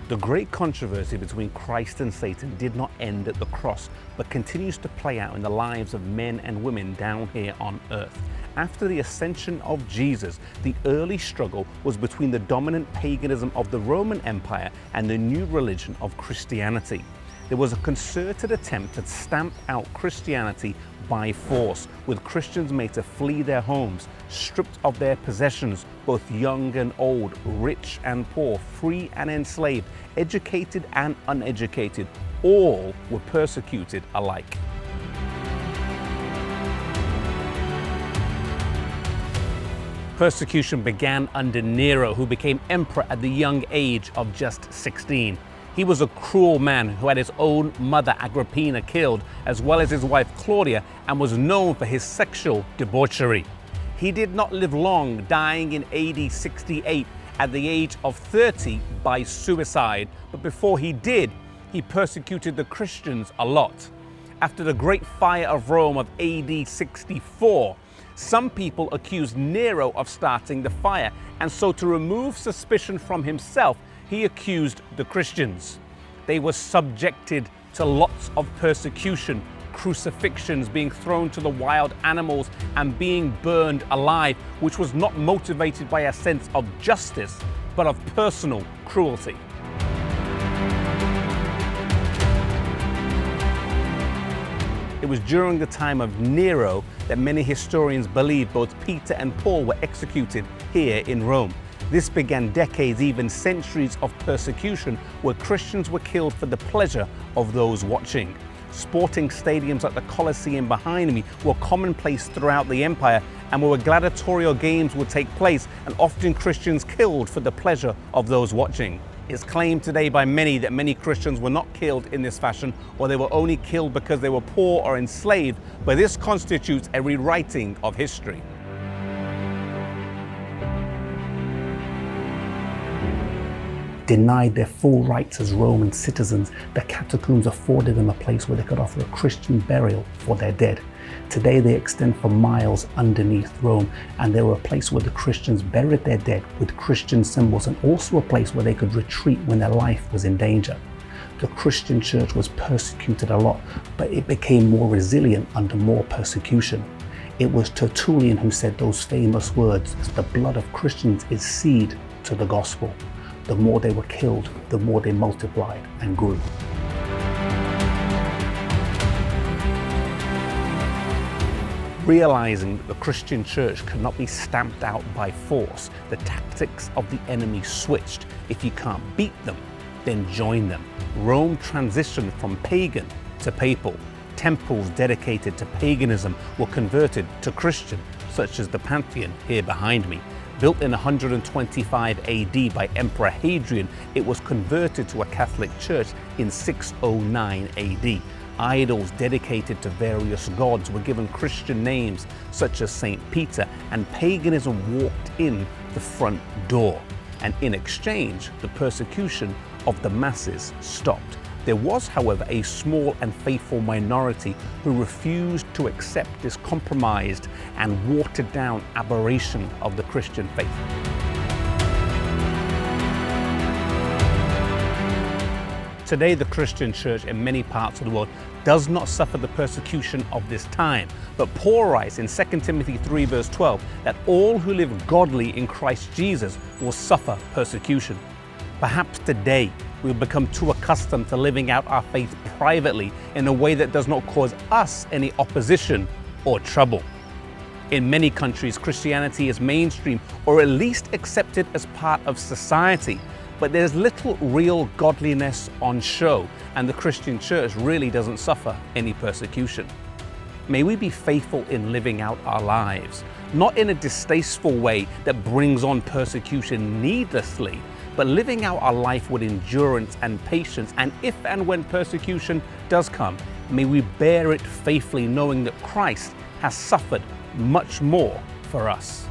The great controversy between Christ and Satan did not end at the cross, but continues to play out in the lives of men and women down here on earth. After the ascension of Jesus, the early struggle was between the dominant paganism of the Roman Empire and the new religion of Christianity. There was a concerted attempt to stamp out Christianity by force, with Christians made to flee their homes, stripped of their possessions, both young and old, rich and poor, free and enslaved, educated and uneducated. All were persecuted alike. Persecution began under Nero, who became emperor at the young age of just 16. He was a cruel man who had his own mother Agrippina killed, as well as his wife Claudia, and was known for his sexual debauchery. He did not live long, dying in AD 68 at the age of 30 by suicide. But before he did, he persecuted the Christians a lot. After the Great Fire of Rome of AD 64, some people accused Nero of starting the fire, and so to remove suspicion from himself, he accused the Christians. They were subjected to lots of persecution, crucifixions, being thrown to the wild animals, and being burned alive, which was not motivated by a sense of justice, but of personal cruelty. It was during the time of Nero that many historians believe both Peter and Paul were executed here in Rome. This began decades, even centuries of persecution where Christians were killed for the pleasure of those watching. Sporting stadiums like the Colosseum behind me were commonplace throughout the empire, and where gladiatorial games would take place, and often Christians killed for the pleasure of those watching. It's claimed today by many that many Christians were not killed in this fashion, or they were only killed because they were poor or enslaved, but this constitutes a rewriting of history. Denied their full rights as Roman citizens, the catacombs afforded them a place where they could offer a Christian burial for their dead. Today they extend for miles underneath Rome, and they were a place where the Christians buried their dead with Christian symbols, and also a place where they could retreat when their life was in danger. The Christian church was persecuted a lot, but it became more resilient under more persecution. It was Tertullian who said those famous words, "The blood of Christians is seed to the gospel." The more they were killed, the more they multiplied and grew. Realizing that the Christian church could not be stamped out by force, the tactics of the enemy switched. If you can't beat them, then join them. Rome transitioned from pagan to papal. Temples dedicated to paganism were converted to Christian, such as the Pantheon here behind me. Built in 125 AD by Emperor Hadrian, it was converted to a Catholic church in 609 AD. Idols dedicated to various gods were given Christian names such as Saint Peter, and paganism walked in the front door. And in exchange, the persecution of the masses stopped. There was, however, a small and faithful minority who refused to accept this compromised and watered down aberration of the Christian faith. Today, the Christian church in many parts of the world does not suffer the persecution of this time, but Paul writes in 2 Timothy 3 verse 12 that all who live godly in Christ Jesus will suffer persecution. Perhaps today we've become too accustomed to living out our faith privately in a way that does not cause us any opposition or trouble. In many countries, Christianity is mainstream, or at least accepted as part of society, but there's little real godliness on show, and the Christian church really doesn't suffer any persecution. May we be faithful in living out our lives, not in a distasteful way that brings on persecution needlessly, but living out our life with endurance and patience. And if and when persecution does come, may we bear it faithfully, knowing that Christ has suffered much more for us.